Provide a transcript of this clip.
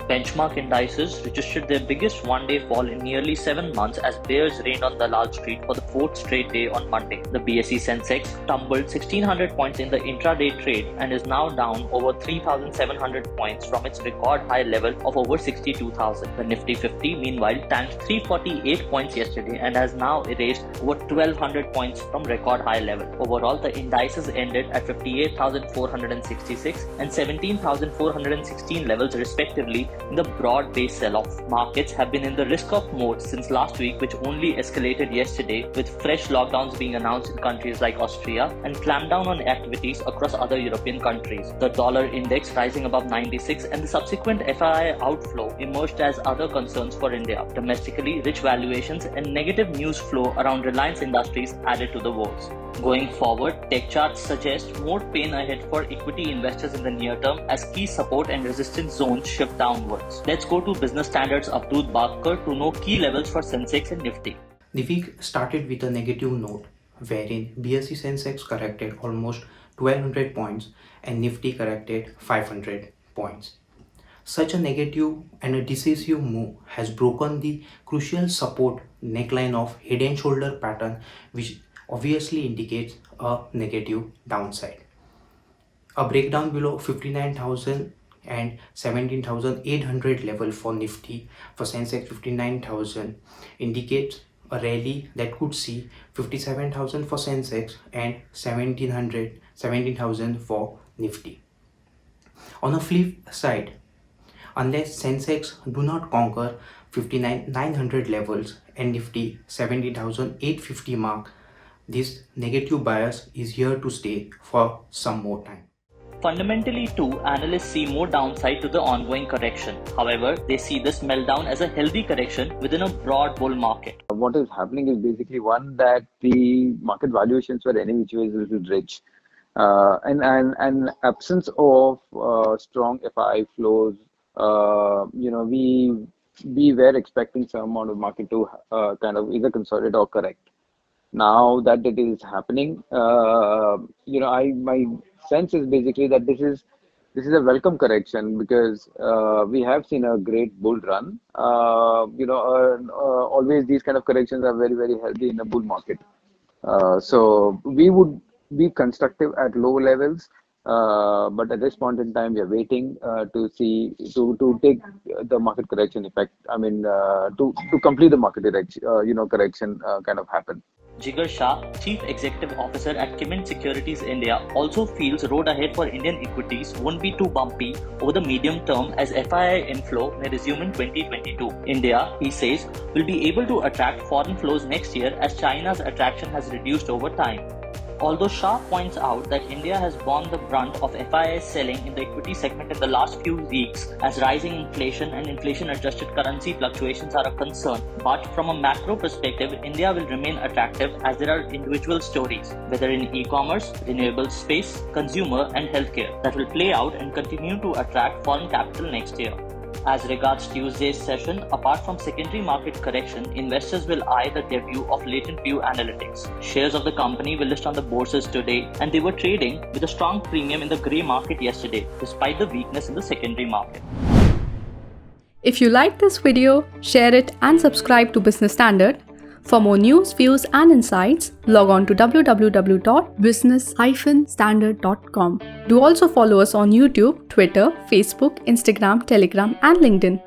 Benchmark indices registered their biggest one-day fall in nearly 7 months as bears reigned on Dalal Street for the fourth straight day on Monday. The BSE Sensex tumbled 1600 points in the intraday trade and is now down over 3700 points from its record high level of over 62,000. The Nifty 50 meanwhile tanked 348 points yesterday and has now erased over 1200 points from record high level. Overall, the indices ended at 58,466 and 17,416 levels respectively in the broad-based sell-off. Markets have been in the risk-off mode since last week, which only escalated yesterday with fresh lockdowns being announced in countries like Austria and clampdown on activities across other European countries. The dollar index rising above 96 and the subsequent FII outflow emerged as other concerns for India. Domestically, rich valuations and negative news flow around Reliance Industries added to the woes. Going forward, tech charts suggest more pain ahead for equity investors in the near term as key support and resistance zones shift downwards. Let's go to Business Standard's Avadhut Bakkar to know key levels for Sensex and Nifty. The week started with a negative note wherein BSE Sensex corrected almost 1200 points and Nifty corrected 500 points. Such a negative and a decisive move has broken the crucial support neckline of head and shoulder pattern, which obviously indicates a negative downside. A breakdown below 59,000 and 17,800 level for Nifty, for Sensex 59,000 indicates a rally that could see 57,000 for Sensex and 17,000 for Nifty. On a flip side, unless Sensex do not conquer 59,900 levels and Nifty 70,850 mark, this negative bias is here to stay for some more time. Fundamentally too, analysts see more downside to the ongoing correction. However, they see this meltdown as a healthy correction within a broad bull market. What is happening is basically one, that the market valuations were any which way is a little rich. And absence of strong FI flows, we were expecting some amount of market to kind of either consolidate or correct. Now that it is happening, my sense is basically that this is a welcome correction because we have seen a great bull run. Always these kind of corrections are very, very healthy in a bull market. So we would be constructive at low levels, but at this point in time, we are waiting to take the market correction effect. I mean, to complete the market correction kind of happen. Jigar Shah, Chief Executive Officer at Kimint Securities India, also feels road ahead for Indian equities won't be too bumpy over the medium term as FII inflow may resume in 2022. India, he says, will be able to attract foreign flows next year as China's attraction has reduced over time. Although Shah points out that India has borne the brunt of FII selling in the equity segment in the last few weeks as rising inflation and inflation-adjusted currency fluctuations are a concern. But from a macro perspective, India will remain attractive as there are individual stories, whether in e-commerce, renewable space, consumer and healthcare, that will play out and continue to attract foreign capital next year. As regards Tuesday's session, apart from secondary market correction, investors will eye the debut of Latent View Analytics. Shares of the company will list on the bourses today, and they were trading with a strong premium in the grey market yesterday, despite the weakness in the secondary market. If you like this video, share it and subscribe to Business Standard. For more news, views and insights, log on to www.business-standard.com. Do also follow us on YouTube, Twitter, Facebook, Instagram, Telegram and LinkedIn.